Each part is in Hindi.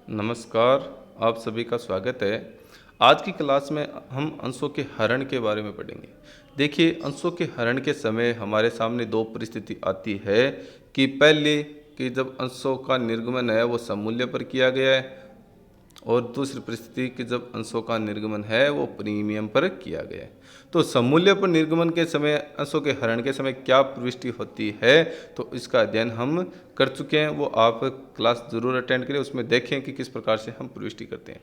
नमस्कार, आप सभी का स्वागत है। आज की क्लास में हम अंशों के हरण के बारे में पढ़ेंगे। देखिए, अंशों के हरण के समय हमारे सामने दो परिस्थिति आती है कि पहले कि जब अंशों का निर्गमन है वो सममूल्य पर किया गया है, और दूसरी परिस्थिति कि जब अंशों का निर्गमन है वो प्रीमियम पर किया गया है। तो सममूल्य पर निर्गमन के समय अंशों के हरण के समय क्या प्रविष्टि होती है, तो इसका अध्ययन हम कर चुके हैं। वो आप क्लास जरूर अटेंड करें, उसमें देखें कि किस प्रकार से हम प्रविष्टि करते हैं।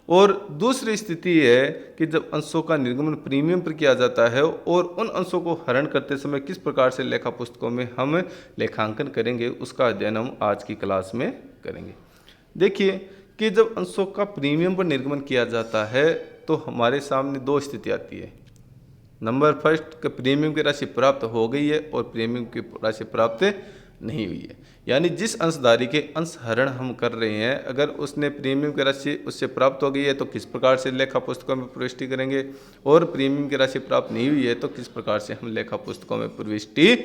और दूसरी स्थिति है कि जब अंशों का निर्गमन प्रीमियम पर किया जाता है और उन अंशों को हरण करते समय किस प्रकार से लेखा पुस्तकों में हम लेखांकन करेंगे, उसका अध्ययन हम आज की क्लास में करेंगे। देखिए कि जब अंशों का प्रीमियम पर निर्गमन किया जाता है तो हमारे सामने दो स्थिति आती है। नंबर फर्स्ट कि प्रीमियम की राशि प्राप्त हो गई है और प्रीमियम की राशि प्राप्त नहीं हुई है, यानी जिस अंशधारी के अंश हरण हम कर रहे हैं अगर उसने प्रीमियम की राशि उससे प्राप्त हो गई है तो किस प्रकार से लेखा पुस्तकों में प्रविष्टि करेंगे, और प्रीमियम की राशि प्राप्त नहीं हुई है तो किस प्रकार से हम लेखा पुस्तकों में प्रविष्टि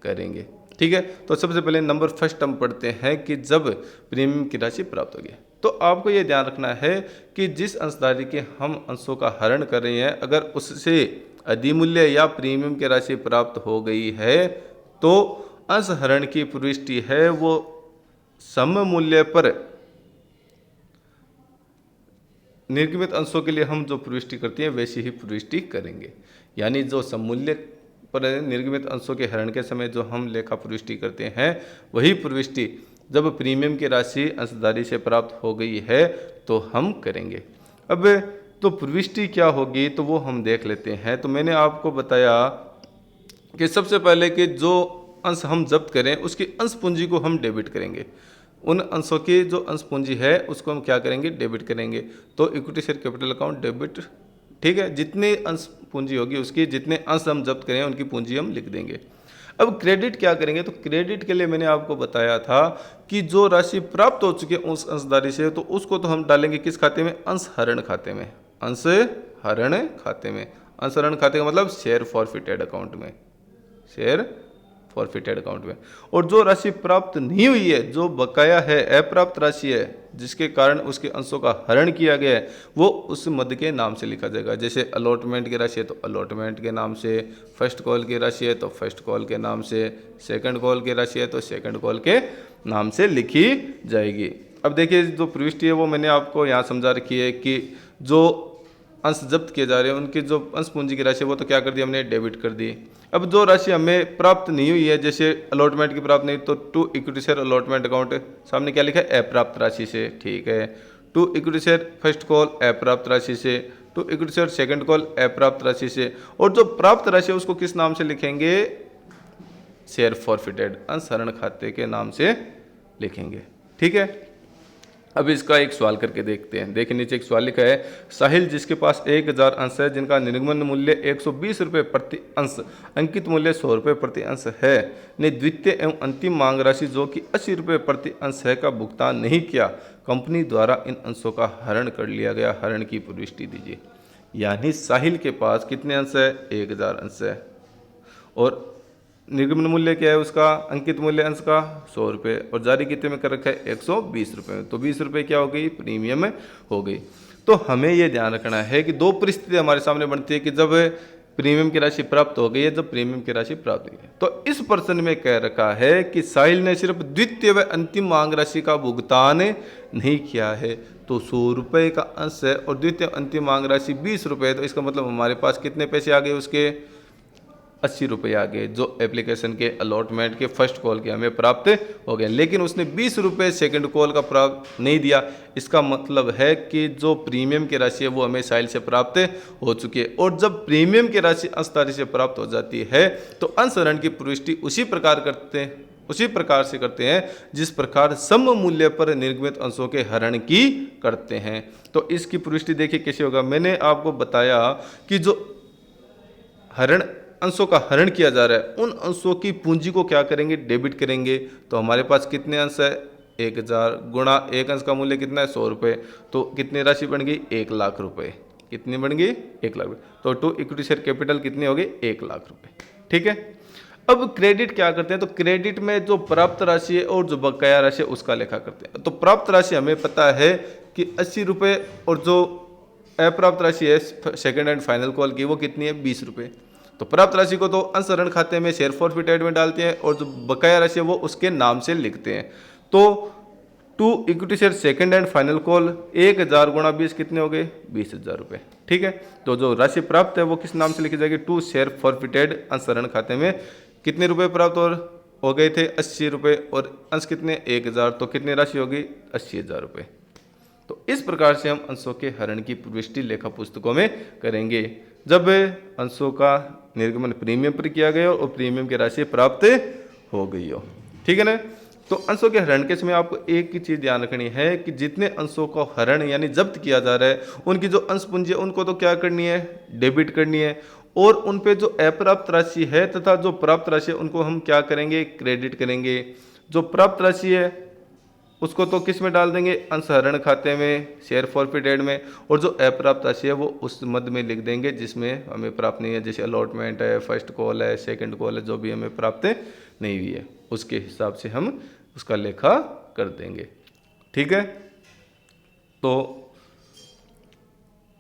करेंगे। ठीक है, तो सबसे पहले नंबर फर्स्ट हम पढ़ते हैं कि जब प्रीमियम की राशि प्राप्त होगी। तो आपको यह ध्यान रखना है कि जिस अंशधारी के हम अंशों का हरण कर रहे हैं अगर उससे अधिमूल्य या प्रीमियम की राशि प्राप्त हो गई है तो अंश हरण की प्रविष्टि है वो सममूल्य पर निर्गमित अंशों के लिए हम जो प्रविष्टि करते हैं वैसी ही प्रविष्टि करेंगे। यानी जो सममूल्य पर निर्गमित अंशों के हरण के समय जो हम लेखा प्रविष्टि करते हैं वही प्रविष्टि जब प्रीमियम की राशि अंशधारी से प्राप्त हो गई है तो हम करेंगे। अब तो प्रविष्टि क्या होगी तो वो हम देख लेते हैं। तो मैंने आपको बताया कि सबसे पहले कि जो अंश हम जब्त करें उसकी अंश पूंजी को हम डेबिट करेंगे। उन अंशों की जो अंश पूंजी है उसको हम क्या करेंगे, डेबिट करेंगे। तो equity share capital account debit, ठीक है, जितनी अंश पूंजी होगी उसकी जितने अंश हम जब्त करें उनकी पूंजी हम लिख देंगे। अब क्रेडिट क्या करेंगे, तो क्रेडिट के लिए मैंने आपको बताया था कि जो राशि प्राप्त हो चुकी है उस अंशधारी से तो उसको तो हम डालेंगे किस खाते में, अंश हरण खाते में। अंश हरण खाते में, अंश हरण खाते का मतलब शेयर फॉरफिटेड अकाउंट में, शेयर फॉरफिटेड अकाउंट में। और जो राशि प्राप्त नहीं हुई है, जो बकाया है, अप्राप्त राशि है जिसके कारण उसके अंशों का हरण किया गया है वो उस मद के नाम से लिखा जाएगा। जैसे अलॉटमेंट की राशि है तो अलॉटमेंट के नाम से, फर्स्ट कॉल की राशि है तो फर्स्ट कॉल के नाम से, सेकंड कॉल की राशि है तो सेकंड कॉल के नाम से लिखी जाएगी। अब देखिए जो प्रविष्टि है वो मैंने आपको यहाँ समझा रखी है कि जो अंश जब्त किए जा रहे हैं उनकी जो अंश पूंजी की राशि वो तो क्या कर दी हमने, डेबिट कर दी। अब जो राशि हमें प्राप्त नहीं हुई है, जैसे अलॉटमेंट की प्राप्त नहीं, तो to equity share allotment account सामने क्या लिखा है, अप्राप्त राशि से, ठीक है। To equity share first call अप्राप्त राशि से, to equity share second call अप्राप्त राशि से, और जो प्राप्त राशि है उसको किस नाम से लिखेंगे, शेयर फॉरफिटेड, अंश हरण खाते के नाम से लिखेंगे। ठीक है, अब इसका एक सवाल करके देखते हैं। देखिए नीचे एक सवाल लिखा है, साहिल जिसके पास 1000 अंश है जिनका निर्गमन मूल्य 120 रुपये प्रति अंश, अंकित मूल्य 100 रुपये प्रति अंश है, ने द्वितीय एवं अंतिम मांग राशि जो कि 80 रुपये प्रति अंश है का भुगतान नहीं किया, कंपनी द्वारा इन अंशों का हरण कर लिया गया, हरण की प्रविष्टि दीजिए। यानी साहिल के पास कितने अंश है, 1000 अंश है, और निर्गमन मूल्य क्या है उसका, अंकित मूल्य अंश का 100 रुपये, और जारी कितने में कर रखा है, 120 रुपये में। तो 20 रुपये क्या हो गई, प्रीमियम हो गई। तो हमें यह ध्यान रखना है कि दो परिस्थिति हमारे सामने बनती है कि जब प्रीमियम की राशि प्राप्त हो गई है, जब प्रीमियम की राशि प्राप्त हुई है। तो इस प्रश्न में कह रखा है कि साहिल ने सिर्फ द्वितीय व अंतिम मांग राशि का भुगतान नहीं किया है, तो 100 रुपये का अंश है और द्वितीय अंतिम मांग राशि 20 रुपये, तो इसका मतलब हमारे पास कितने पैसे आ गए उसके, 80 रुपये आ गए, जो एप्लीकेशन के अलॉटमेंट के फर्स्ट कॉल के हमें प्राप्त हो गए। लेकिन उसने 20 रुपये सेकेंड कॉल का प्राप्त नहीं दिया, इसका मतलब है कि जो प्रीमियम की राशि है वो हमें साहिल से प्राप्त हो चुकी है। और जब प्रीमियम की राशि अंशधारी से प्राप्त हो जाती है तो अंश हरण की प्रविष्टि उसी प्रकार से करते हैं जिस प्रकार सम मूल्य पर निर्गमित अंशों के हरण की करते हैं। तो इसकी प्रविष्टि देखिए कैसे होगा। मैंने आपको बताया कि जो अंशों का हरण किया जा रहा है उन अंशों की पूंजी को क्या करेंगे, डेबिट करेंगे। तो हमारे पास कितने अंश है, 1000 गुणा एक अंश का मूल्य कितना है, 100 रुपये, तो कितनी राशि बन गई, 1 लाख रुपए। कितनी बन गई, 1 लाख रुपये। तो टू इक्विटी शेयर कैपिटल कितनी हो गई, 1 लाख रुपए। ठीक है, अब क्रेडिट क्या करते हैं, तो क्रेडिट में जो प्राप्त राशि है और जो बकाया राशि है उसका लेखा करते हैं। तो प्राप्त राशि हमें पता है कि 80 रुपये, और जो अप्राप्त राशि है सेकंड एंड फाइनल कॉल की वो कितनी है, 20 रुपये। तो प्राप्त राशि को तो अंशरण खाते में शेयर फॉरफिटेड में डालते हैं, और जो बकाया राशि है वो उसके नाम से लिखते हैं। तो 2 equity share second and final call 1000 गुणा 20 कितने हो गए, 20,000 रुपये। ठीक है, तो जो राशि प्राप्त है वो किस नाम से लिखी जाएगी, 2 शेयर फॉरफिटेड अंशरण खाते में कितने रुपए प्राप्त हो गए थे, 80 रुपये, और अंश कितने 1000, तो कितनी राशि होगी, 80,000 रुपये। तो इस प्रकार से हम अंशों के हरण की पुष्टि लेखा पुस्तकों में करेंगे जब अंशों का निर्गमन प्रीमियम पर किया गया और प्रीमियम की राशि प्राप्त हो गई हो। ठीक है ना। तो अंशों के हरण के समय आपको एक ही चीज ध्यान रखनी है कि जितने अंशों को हरण यानी जब्त किया जा रहा है उनकी जो अंश पूंजी है उनको तो क्या करनी है, डेबिट करनी है, और उन पे जो अप्राप्त राशि है तथा जो प्राप्त राशि है उनको हम क्या करेंगे, क्रेडिट करेंगे। जो प्राप्त राशि है उसको तो किस में डाल देंगे, अंशहरण खाते में, शेयर फॉरफिटेड में, और जो अप्राप्त राशि है वो उस मद में लिख देंगे जिसमें हमें प्राप्त नहीं है, जैसे अलॉटमेंट है, फर्स्ट कॉल है, सेकंड कॉल है, जो भी हमें प्राप्त नहीं हुई है उसके हिसाब से हम उसका लेखा कर देंगे। ठीक है। तो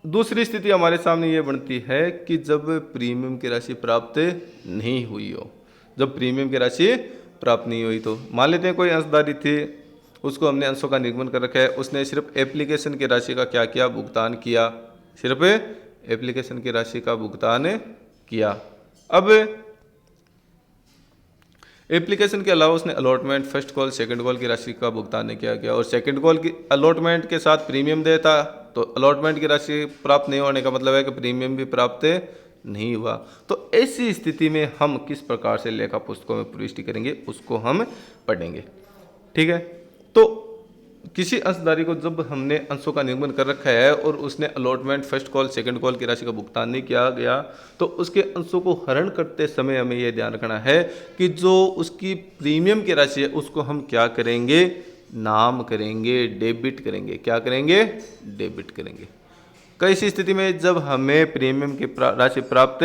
दूसरी स्थिति हमारे सामने ये बनती है कि जब प्रीमियम की राशि प्राप्त नहीं हुई हो, जब प्रीमियम की राशि प्राप्त नहीं हुई तो मान लेते हैं कोई अंशधारी थी, उसको हमने अंशों का निगमन कर रखा है, उसने सिर्फ एप्लीकेशन की राशि का क्या किया, भुगतान किया, सिर्फ एप्लीकेशन की राशि का भुगतान किया। अब एप्लीकेशन के अलावा उसने allotment, first call, second call की राशि का भुगतान नहीं किया गया, और सेकंड कॉल की अलॉटमेंट के साथ प्रीमियम देता, तो अलॉटमेंट की राशि प्राप्त नहीं होने का मतलब है कि प्रीमियम भी प्राप्त नहीं हुआ। तो ऐसी स्थिति में हम किस प्रकार से लेखा पुस्तकों में प्रविष्टि करेंगे उसको हम पढ़ेंगे। ठीक है। तो किसी अंशधारी को जब हमने अंशों का निगमन कर रखा है और उसने allotment, first call, second call की राशि का भुगतान नहीं किया गया, तो उसके अंशों को हरण करते समय हमें यह ध्यान रखना है कि जो उसकी प्रीमियम की राशि है उसको हम क्या करेंगे, नाम करेंगे, डेबिट करेंगे। क्या करेंगे, डेबिट करेंगे। कैसी स्थिति में, जब हमें प्रीमियम की राशि प्राप्त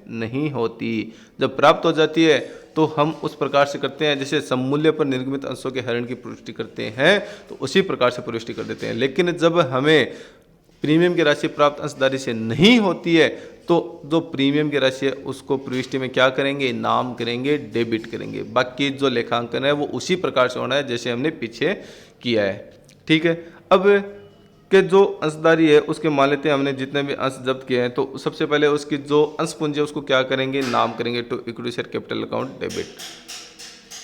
नहीं होती, जब प्राप्त हो जाती है तो हम उस प्रकार से करते हैं जैसे सममूल्य पर निर्गमित अंशों के हरण की पुष्टि करते हैं, तो उसी प्रकार से पुष्टि कर देते हैं। लेकिन जब हमें प्रीमियम की राशि प्राप्त अंशधारी से नहीं होती है तो जो प्रीमियम की राशि है उसको प्रविष्टि में क्या करेंगे, नाम करेंगे, डेबिट करेंगे। बाकी जो लेखांकन है वो उसी प्रकार से होना है जैसे हमने पीछे किया है। ठीक है। अब कि जो अंशधारी है उसके मान लेते हैं हमने जितने भी अंश जब्त किए हैं, तो सबसे पहले उसकी जो अंश पूंजी है उसको क्या करेंगे, नाम करेंगे, to equity share capital account debit.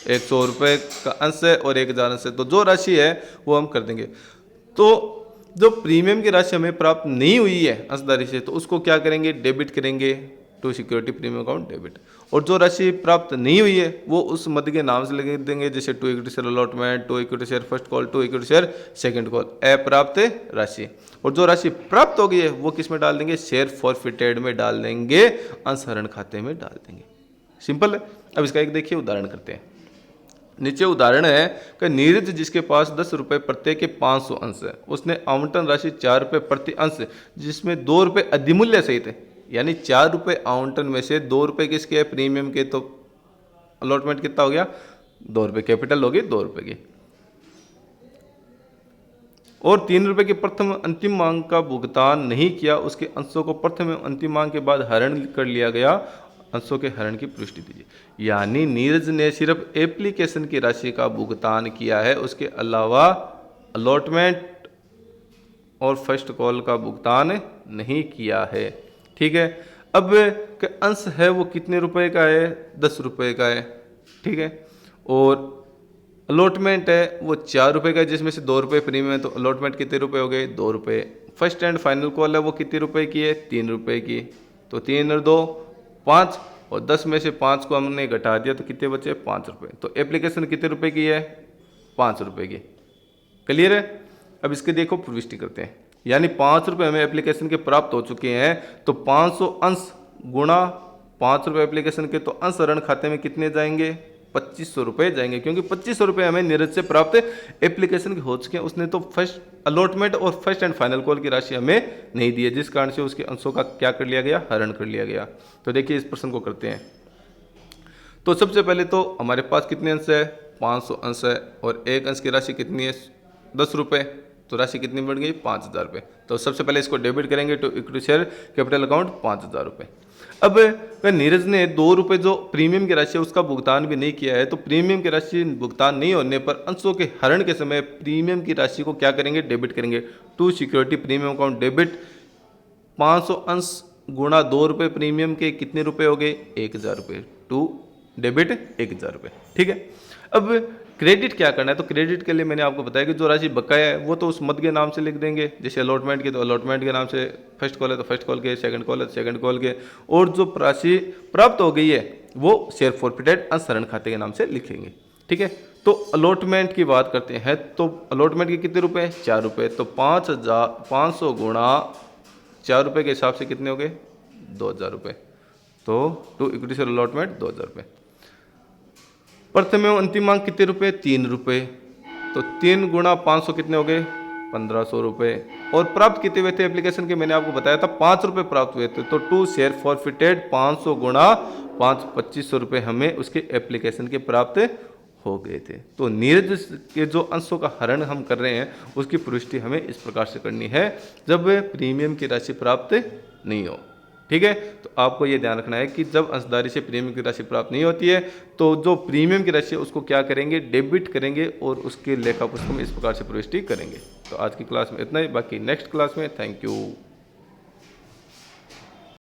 100 रुपये का अंश है और 1000 अंश है, तो जो राशि है वो हम कर देंगे। तो जो प्रीमियम की राशि हमें प्राप्त नहीं हुई है अंशधारी से, तो उसको क्या करेंगे, डेबिट करेंगे, to security premium account debit. और जो राशि प्राप्त नहीं हुई है वो उस मद के नाम से लिख देंगे, जैसे to equity share allotment, to equity share first call, to equity share second call, अप्राप्त राशि। और जो राशि प्राप्त हो गई है वो किस में डाल देंगे, शेयर फॉरफिटेड में डाल देंगे, अंशहरण खाते में डाल देंगे। सिंपल है। अब इसका एक देखिए उदाहरण करते हैं। नीचे उदाहरण है कि नीरज जिसके पास 10 रुपये प्रत्येक के 500 अंश है, उसने आवंटन राशि 4 रुपये प्रति अंश जिसमें 2 रुपये अधिमूल्य सहित है, यानी 4 रुपये आवंटन में से 2 रुपये किसके है, प्रीमियम के, तो अलॉटमेंट कितना हो गया, 2 रुपये, कैपिटल होगी 2 रुपये की, और 3 रुपये की प्रथम अंतिम मांग का भुगतान नहीं किया, उसके अंशों को प्रथम अंतिम मांग के बाद हरण कर लिया गया, अंशों के हरण की पुष्टि दीजिए। यानी नीरज ने सिर्फ एप्लीकेशन की राशि का भुगतान किया है, उसके अलावा अलॉटमेंट और फर्स्ट कॉल का भुगतान नहीं किया है। ठीक है। अब के अंश है वो कितने रुपए का है, 10 रुपये का है। ठीक है। और अलॉटमेंट है वो 4 रुपये का है जिसमें से 2 रुपये प्रीमियम है, तो अलॉटमेंट कितने रुपए हो गए, 2 रुपये। फर्स्ट एंड फाइनल कॉल है वो कितने रुपए की है, 3 रुपये की, तो 3 और 2 5, और 10 में से 5 को हमने घटा दिया तो कितने बचे, 5 रुपये। तो एप्लीकेशन कितने रुपए की है, 5 रुपये की। क्लियर है। अब इसके देखो प्रविष्टि करते हैं, यानी 5 रुपये हमें एप्लीकेशन के प्राप्त हो चुके हैं, तो 500 अंश गुणा 5 रुपये एप्लीकेशन के, तो अंशहरण खाते में कितने जाएंगे, 2500 रुपये जाएंगे, क्योंकि 2500 रुपये हमें नीरज से प्राप्त एप्लीकेशन के हो चुके हैं। उसने तो फर्स्ट अलॉटमेंट और फर्स्ट एंड फाइनल कॉल की राशि हमें नहीं दी है, जिस कारण से उसके अंशों का क्या कर लिया गया, हरण कर लिया गया। तो देखिए इस प्रश्न को करते हैं। तो सबसे पहले तो हमारे पास कितने अंश है, 500 अंश है, और एक अंश की राशि कितनी है, 10 रुपये, तो राशि कितनी बढ़ गई, 5,000 रुपये। तो सबसे पहले इसको डेबिट करेंगे to equity share capital account 5,000 रुपये। अब वह नीरज ने 2 रुपये जो प्रीमियम की राशि है उसका भुगतान भी नहीं किया है, तो प्रीमियम की राशि भुगतान नहीं होने पर अंशों के हरण के समय प्रीमियम की राशि को क्या करेंगे, डेबिट करेंगे to security premium account debit 500 अंश गुणा 2 रुपये प्रीमियम के कितने रुपए हो गए, 1,000 रुपये, टू डेबिट 1,000 रुपये। ठीक है, अब क्रेडिट क्या करना है, तो क्रेडिट के लिए मैंने आपको बताया कि जो राशि बकाया है वो तो उस मद के नाम से लिख देंगे, जैसे अलॉटमेंट के तो अलॉटमेंट के नाम से, फर्स्ट कॉल है तो फर्स्ट कॉल के, सेकंड कॉल है तो सेकंड कॉल के, और जो राशि प्राप्त हो गई है वो शेयर फॉरफिटेड अंशरण खाते के नाम से लिखेंगे। ठीक है, तो अलॉटमेंट की बात करते हैं, तो अलॉटमेंट के कितने रुपए, 4 रुपये, तो 5,500 गुणा 4 रुपये के हिसाब से कितने हो गए, 2,000 रुपये, तो टू इक्विटी शेयर अलॉटमेंट 2,000 रुपये। प्रथम एवं अंतिम मांग कितने रुपए, 3 रुपये, तो 3 गुणा 500 कितने हो गए, 1,500 रुपये। और प्राप्त कितने हुए थे एप्लीकेशन के, मैंने आपको बताया था 5 रुपये प्राप्त हुए थे, तो टू शेयर फॉरफिटेड 500 गुणा 5, 2,500 रुपये हमें उसके एप्लीकेशन के प्राप्त हो गए थे। तो नीरज के जो अंशों का हरण हम कर रहे हैं उसकी पुष्टि हमें इस प्रकार से करनी है जब प्रीमियम की राशि प्राप्त नहीं हो। ठीक है, तो आपको ये ध्यान रखना है कि जब अंशदारी से प्रीमियम की राशि प्राप्त नहीं होती है तो जो प्रीमियम की राशि है उसको क्या करेंगे, डेबिट करेंगे और उसके लेखा पुस्तक में इस प्रकार से प्रविष्टि करेंगे। तो आज की क्लास में इतना ही, बाकी नेक्स्ट क्लास में। Thank you.